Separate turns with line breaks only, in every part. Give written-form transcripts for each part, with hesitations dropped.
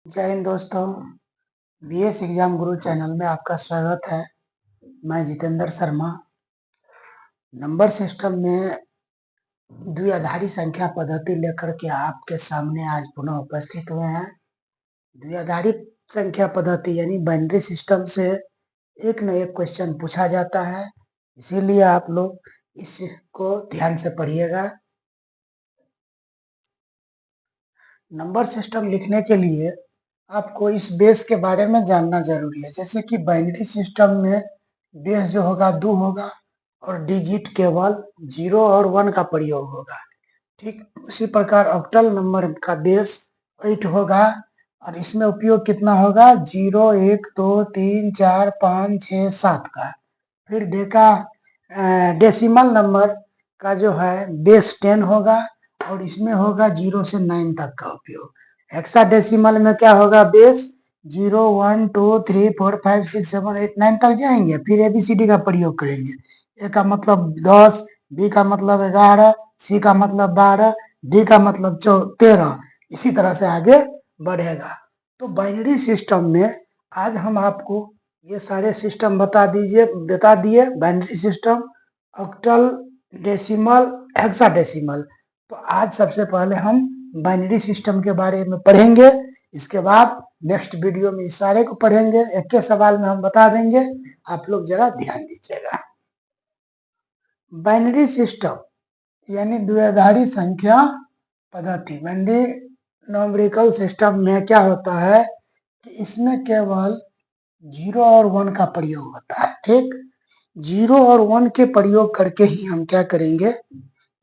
जय हिंद दोस्तों। BS exam गुरु channel में आपका स्वागत है। मैं जितेंद्र शर्मा। नंबर सिस्टम में द्विआधारी संख्या पद्धति लेकर के आपके सामने आज पुनः उपस्थित हुए हैं। द्विआधारी संख्या पद्धति यानी बाइनरी सिस्टम से एक न एक क्वेश्चन पूछा जाता है, इसीलिए आप लोग इसको ध्यान से पढ़िएगा। नंबर सिस्टम लिखने के लिए आपको इस बेस के बारे में जानना जरूरी है। जैसे कि बाइनरी सिस्टम में बेस जो होगा 2 होगा और डिजिट केवल 0 और 1 का प्रयोग होगा। ठीक उसी प्रकार ऑक्टल नंबर का बेस 8 होगा और इसमें उपयोग कितना होगा 0 1 2 3 4 5 6 7 का। फिर डेसिमल नंबर का जो है बेस 10 होगा और इसमें होगा 0 से 9 तक का उपयोग। हेक्साडेसिमल में क्या होगा बेस 0 1 2 3 4 5 6 7 8 9 तक जाएंगे। फिर एबीसीडी का प्रयोग करेंगे। ए का मतलब 10, बी का मतलब 11, सी का मतलब 12, डी का मतलब 13, इसी तरह से आगे बढ़ेगा। तो बाइनरी सिस्टम में आज हम आपको ये सारे सिस्टम बता दिए binary system, octal, decimal, hexadecimal. तो आज सबसे पहले हम बाइनरी सिस्टम के बारे में पढ़ेंगे। इसके बाद नेक्स्ट वीडियो में इस सारे को पढ़ेंगे, एक के सवाल में हम बता देंगे। आप लोग जरा ध्यान दीजिएगा। बाइनरी सिस्टम यानी द्विआधारी संख्या पद्धति। बाइनरी न्यूमेरिकल सिस्टम में क्या होता है कि इसमें केवल 0 और 1 का प्रयोग होता है। ठीक 0 और 1 के प्रयोग करके ही हम क्या करेंगे,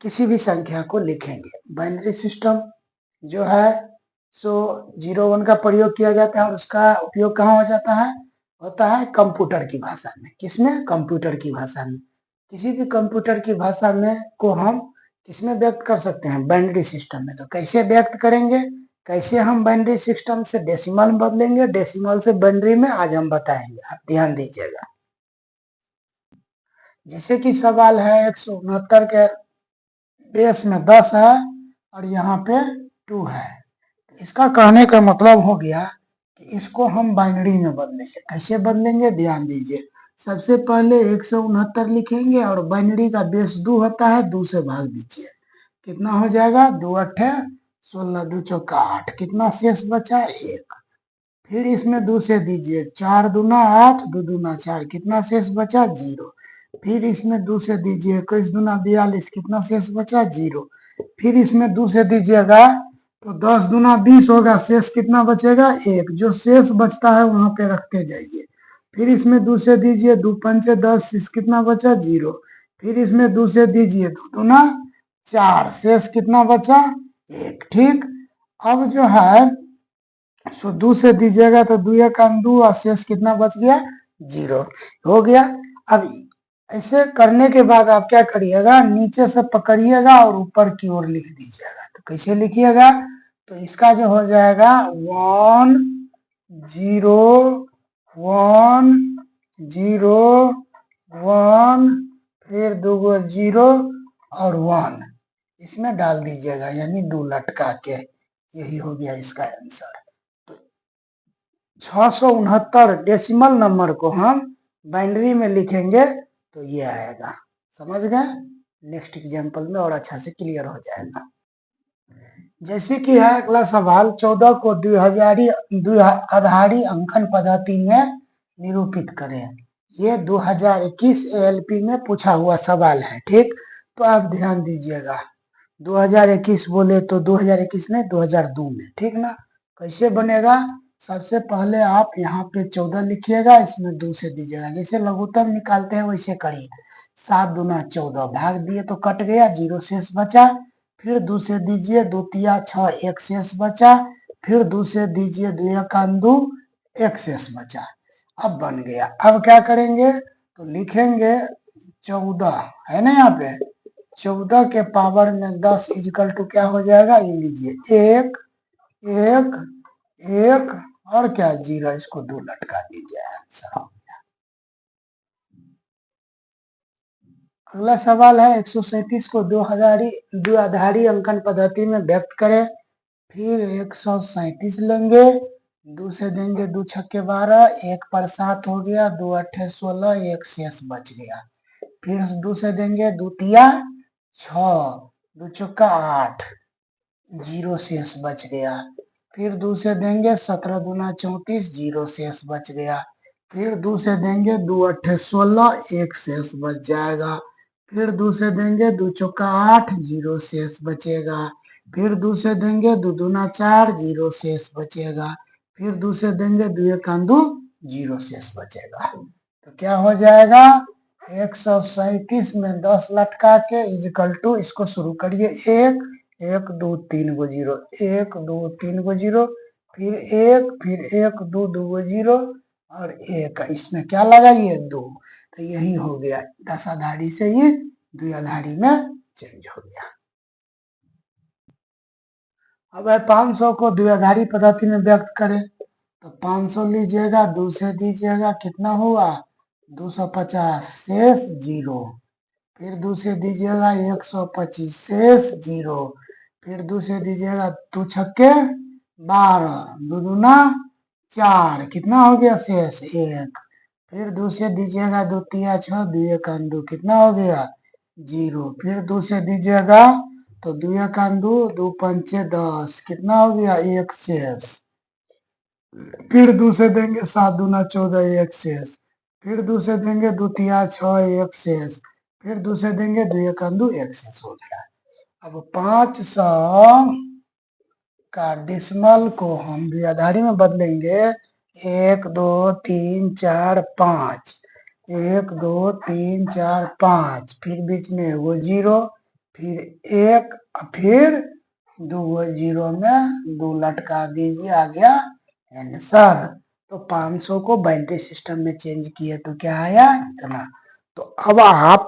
किसी भी संख्या को लिखेंगे। बाइनरी सिस्टम जो है सो 0 1 का प्रयोग किया जाता है और उसका उपयोग कहाँ हो जाता है, होता है कंप्यूटर की भाषा में। किसमें, कंप्यूटर की भाषा में। किसी भी कंप्यूटर की भाषा में को हम किसमें व्यक्त कर सकते हैं, बाइनरी सिस्टम में। तो कैसे व्यक्त करेंगे, कैसे हम बाइनरी सिस्टम से डेसिमल में बदलेंगे, डेसिमल से बाइनरी में, आज हम बताएंगे। आप ध्यान दीजिएगा। जैसे कि सवाल है 169 के बेस में 10 है और यहाँ पे 2 है। इसका कहने का मतलब हो गया कि इसको हम बाइनरी में बदलेंगे। कैसे बदलेंगे, ध्यान दीजिए। सबसे पहले 169 लिखेंगे और बाइनरी का बेस 2 होता है, 2 से भाग दीजिए। कितना हो जाएगा, 2 8 16, 2 चौका 8, कितना शेष बचा 1। फिर इसमें 2 से दीजिए, 4 दूना 8, 2 दूना 4, कितना शेष बचा 0। फिर इसमें 2 से दीजिए, 21 दूना 42, कितना शेष बचा 0। फिर इसमें 2 से दीजिएगा तो 10 दूना 20 होगा, शेष कितना बचेगा 1। जो शेष बचता है वहां पे रखते जाइए। फिर इसमें 2 से दीजिए, 2 पंचे 10, कितना बचा 0। फिर इसमें 2 से दीजिए, 2 दूना 4, शेष कितना बचा 1। ठीक अब जो है सो 2 से दीजिएगा तो 2 का 2 और शेष कितना बच गया 0 हो गया। अब ऐसे करने के बाद आप क्या करिएगा, नीचे से पकड़िएगा और ऊपर की ओर लिख दीजिएगा। तो कैसे लिखिएगा, तो इसका जो हो जाएगा 1 0 1 0 1, फिर 2 0 और 1 इसमें डाल दीजिएगा, यानी 2 लटका के। यही हो गया इसका आंसर। 669 डेसिमल नंबर को हम बाइनरी में लिखेंगे तो ये आएगा। समझ गए, नेक्स्ट एग्जाम्पल में और अच्छा से क्लियर हो जाएगा। जैसे कि है अगला सवाल, 14 को द्विआधारी अंकन पद्धति में निरूपित करें। ये 2021 एएलपी में पूछा हुआ सवाल है। ठीक तो आप ध्यान दीजिएगा। 2021 बोले तो 2021 नहीं, 2002 में। ठीक ना, कैसे बनेगा, सबसे पहले आप यहाँ पे 14 लिखिएगा, इसमें 2 से दीजिएगा। जैसे लघुत्तम निकालते हैं वैसे करिए। 7 दूना 14, भाग दिए तो कट गया, 0 शेष बचा। फिर 2 से दीजिए, 2 तिया 6, 1 शेष बचा। फिर 2 से दीजिए, 2 का 2, 1 शेष बचा। अब बन गया। अब क्या करेंगे, तो लिखेंगे 14 है ना, यहाँ पे 14 के पावर में 10 इजकल टू क्या हो जाएगा, ये लीजिए 1 1 1 और क्या 0, इसको 2 लटका दीजिए, आंसर। अगला सवाल है 137 को द्विआधारी अंकन पद्धति में व्यक्त करें। फिर 137 लेंगे दो से देंगे 2 छक्के 12, 1 पर 7 हो गया, 2 अट्ठे 16, 1 शेष बच गया। फिर 2 से देंगे 2 तिया 6, 2 चौका 8, 0 शेष बच गया। फिर 2 से देंगे 17 दूना 34, 0 शेष बच गया। फिर 2 से देंगे 2 अट्ठे 16, 1 शेष बच जाएगा। फिर 2 से देंगे 2 चौका 8, 0 शेष बचेगा। फिर 2 से देंगे 2 दूना 4, 0 शेष बचेगा। फिर 2 से देंगे 2 एक 2, 0 शेष बचेगा। तो क्या हो जाएगा, 137 में 10 लटका के इजिकल टू, इसको शुरू करिए, 1 1 2 3 गो 0, 1 2 3 गो 0, फिर 1, फिर 1 2 2 गो 0 और 1, इसमें क्या लगाइए 2। तो यही हो गया, 10 आधारी से ये द्विआधारी में चेंज हो गया। अब 500 को द्विआधारी पद्धति में व्यक्त करें तो 500 लीजिएगा, 2 से दीजिएगा, कितना हुआ 250 शेष 0। फिर 2 से दीजिएगा 125 शेष 0। फिर 2 से दीजिएगा 2 छक्के 12, 2 दूना 4, कितना हो गया शेष 1। फिर 2 से दीजिएगा 2 तिया 6, 2 एक 2, कितना हो गया 0। फिर 2 से दीजिएगा तो 2 एक 2, 2 पंचे 10, कितना हो गया 1 शेष। फिर 2 से देंगे 7 दूना 14, 1 शेष। फिर 2 से देंगे 2 तिया 6, 1 शेष। फिर 2 से देंगे 2 एक 2, 1 शेष हो गया। अब 500 का डेसिमल को हम द्विआधारी में बदलेंगे, 1 2 3 4 5, 1 2 3 4 5, फिर बीच में वो 0, फिर 1, फिर 2 0 में 2 लटका दीजिए, आ गया आंसर। तो 500 को बाइनरी सिस्टम में चेंज किए तो क्या आया इतना। तो अब आप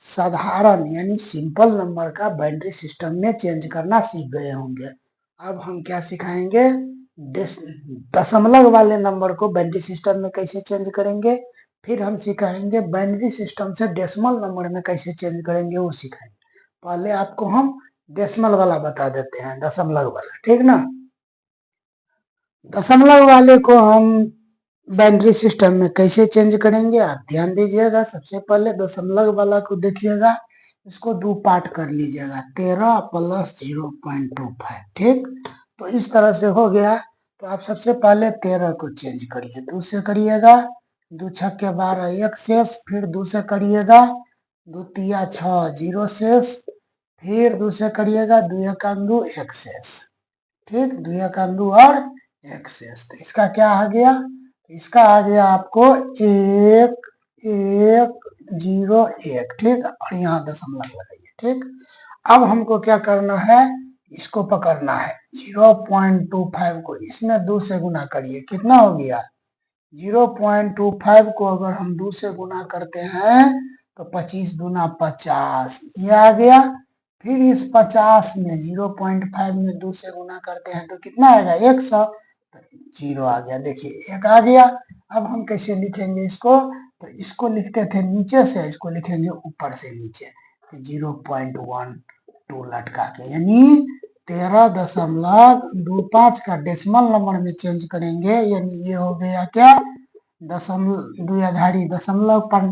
साधारण यानी सिंपल नंबर का बाइनरी सिस्टम में चेंज करना सीख गए होंगे। अब हम क्या सिखाएंगे, दशमलव वाले नंबर को बाइनरी सिस्टम में कैसे चेंज करेंगे। फिर हम सिखाएंगे बाइनरी सिस्टम से डेसिमल नंबर में कैसे चेंज करेंगे, वो सिखाएंगे। पहले आपको हम डेसिमल वाला बता देते हैं, दशमलव वाला, ठीक ना। दशमलव वाले को हम बाइनरी सिस्टम में कैसे चेंज करेंगे, आप ध्यान दीजिएगा। सबसे पहले दशमलव वाला को देखिएगा, इसको 2 पार्ट कर लीजिएगा, 13 प्लस 0.25, ठीक। तो इस तरह से हो गया। तो आप सबसे पहले 13 को चेंज करिए, 2 से करिएगा, 2 छक्के 12, 1 शेष। फिर 2 से करिएगा, 2 तिया 6, 0 शेष। फिर 2 से करिएगा, 2 एक 2, 1 शेष, ठीक, 2 एक 2 और 1 शेष। तो इसका क्या आ गया, इसका आ गया आपको 1 1 0 1, ठीक। और यहाँ दशमलव लगाइए, ठीक। अब हमको क्या करना है, इसको पकड़ना है 0.25 को इसमें 2 से गुना करिए, कितना हो गया 0.25 को अगर हम 2 से गुना करते हैं तो 25 दूना 50, ये आ गया। फिर इस 50 में 0.5 में 2 से गुना करते हैं तो कितना आएगा 100, तो 0 आ गया, देखिए 1 आ गया। अब हम कैसे लिखेंगे इसको, तो इसको लिखते थे नीचे से, इसको लिखेंगे ऊपर से नीचे, 0.12 लटका के, यानी 13.25 का डेसिमल नंबर में चेंज करेंगे, यानी ये हो गया क्या द्विआधारी, दशमलव पर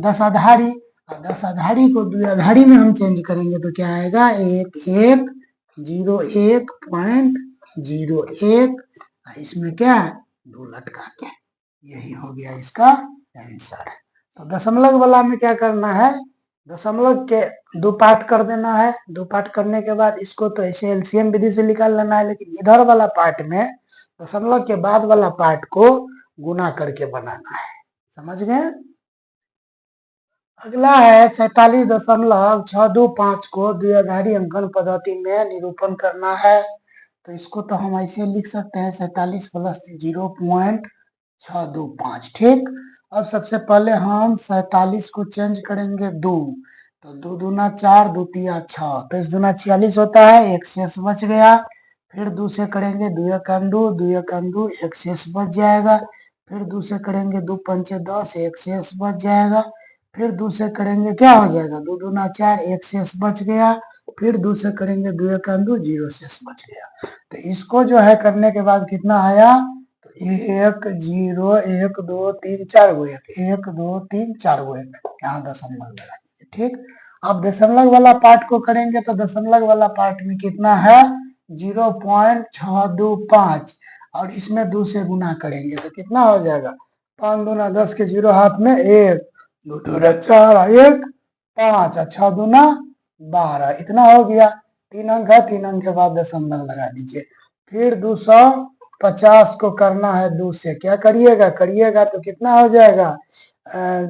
10 आधारी, और 10 आधारी को द्विआधारी में हम चेंज करेंगे तो क्या आएगा 1 1 0 1.01, इसमें क्या 2 लटका के, यही हो गया इसका आंसर। तो दशमलव वाला में क्या करना है, दशमलव के 2 पार्ट कर देना है, 2 पार्ट करने के बाद इसको तो ऐसे एलसीएम विधि से निकाल लेना है, लेकिन इधर वाला पार्ट में दशमलव के बाद वाला पार्ट को गुना करके बनाना है, समझ गए। अगला है 47.625 को द्विआधारी अंकन पद्धति में निरूपण करना है। तो इसको तो हम ऐसे लिख सकते हैं 47 प्लस 0.625, ठीक। अब सबसे पहले हम 47 को चेंज करेंगे 2, तो 2 दूना 4, 2 तिया 6, तो इस दूना 46 होता है, 1 शेष बच गया। फिर 2 से करेंगे 2 एक 2, 2 एक 2, 1 शेष बच जाएगा। फिर 2 से करेंगे 2 पंचे 10, 1 शेष बच जाएगा। फिर 2 से करेंगे क्या हो जाएगा 2 दूना 4, 1 शेष बच गया। फिर 2 से करेंगे 2 1 2 0 शेष बच गया। तो इसको जो है करने के बाद कितना आया, तो 1 0 1 2 3 4 गो 1 2 3 4 गो 1, यहाँ दशमलव लगा दीजिए। ठीक, अब दशमलव वाला पार्ट को करेंगे तो दशमलव वाला पार्ट में कितना है 0.625 और इसमें 2 से गुना करेंगे तो कितना हो जाएगा 5 दूना 10 के 0 हाथ में 1 2 दूना 4 1 5 और 6 दूना 12, इतना हो गया। 3 अंक है, 3 अंक के बाद दशमलव लगा दीजिए। फिर 250 को करना है 2 से, क्या करिएगा तो कितना हो जाएगा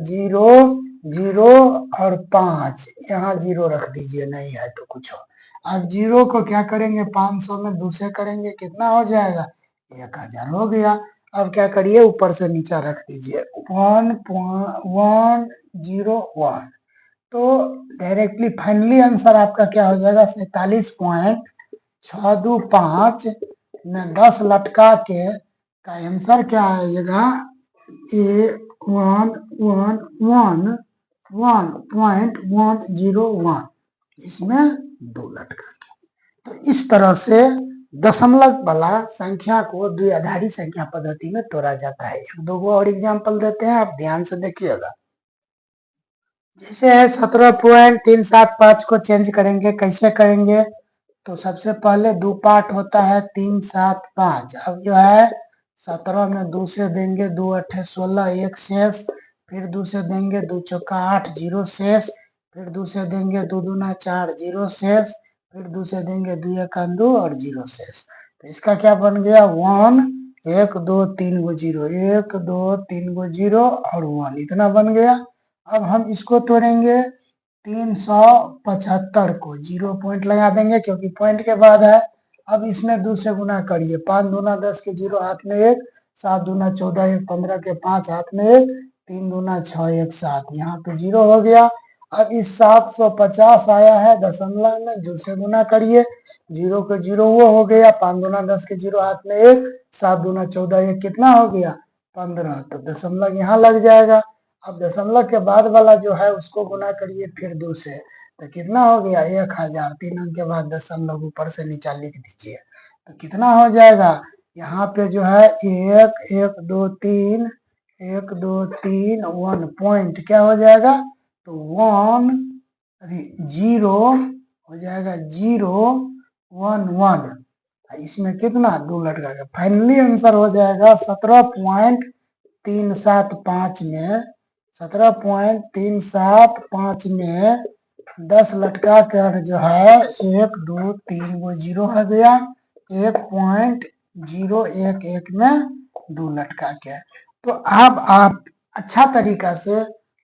0 0 और 5, यहाँ 0 रख दीजिए, नहीं है तो कुछ और। अब 0 को क्या करेंगे 500 में 2 से करेंगे कितना हो जाएगा 1000 हो गया। अब क्या करिए ऊपर से नीचा रख दीजिए 1.101, तो डायरेक्टली फाइनली आंसर आपका क्या हो जाएगा 47.625 में 10 लटका के का आंसर क्या आएगा 1.101, इसमें 2 लटका के। तो इस तरह से दशमलव वाला संख्या को द्विआधारी संख्या पद्धति में तोड़ा जाता है। एक दो और एग्जाम्पल देते हैं, आप ध्यान से देखिएगा। जैसे है 17.375 को चेंज करेंगे, कैसे करेंगे तो सबसे पहले 2 पार्ट होता है 375। अब जो है 17 में 2 से देंगे 2 8 16 1 शेष, फिर 2 से देंगे 2 चौका 8 0 शेष, फिर 2 से देंगे 2 दूना 4 0 शेष, फिर 2 से देंगे 2 1 2 और 0 शेष। तो इसका क्या बन गया 1 1 2 3 गो 0 1 2 3 गो 0 और 1, इतना बन गया। अब हम इसको तोड़ेंगे 375 को 0 पॉइंट लगा देंगे क्योंकि पॉइंट के बाद है। अब इसमें 2 से गुना करिए, 5 दूना 10 के 0 हाथ में 1, 7 दूना 14 1 15 के 5 हाथ में 1, 3 दूना 6 1 7, यहाँ पे 0 हो गया। अब इस 750 आया है दशमलव में, 2 से गुना करिए, 0 के 0 वो हो गया, 5 दूना 10 के 0 हाथ में 1, 7 दूना 14 1 कितना हो गया 15, तो दशमलव यहाँ लग जाएगा। अब दशमलव के बाद वाला जो है उसको गुना करिए फिर 2 से, तो कितना हो गया 1000, 3 अंक के बाद दशमलव ऊपर से नीचा लिख दीजिए, तो कितना हो जाएगा यहाँ पे जो है 1 1 2 3 1 2 3 1 पॉइंट क्या हो जाएगा तो 1 0 हो जाएगा 0 1 1, इसमें कितना 2 लटका के फाइनली आंसर हो जाएगा 17.375 में 17.375 में 10 लटका कर जो है 1 2 3 वो 0 आ गया, 1.011 में 2 लटका के। तो अब आप अच्छा तरीका से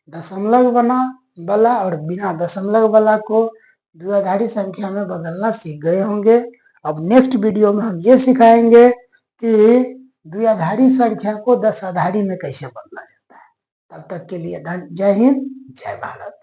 दशमलव वाला और बिना दशमलव वाला को द्विआधारी संख्या में बदलना सीख गए होंगे। अब नेक्स्ट वीडियो में हम ये सिखाएंगे कि द्विआधारी संख्या को दशाधारी में कैसे बदला जाता है। तब तक के लिए जय हिंद जय भारत।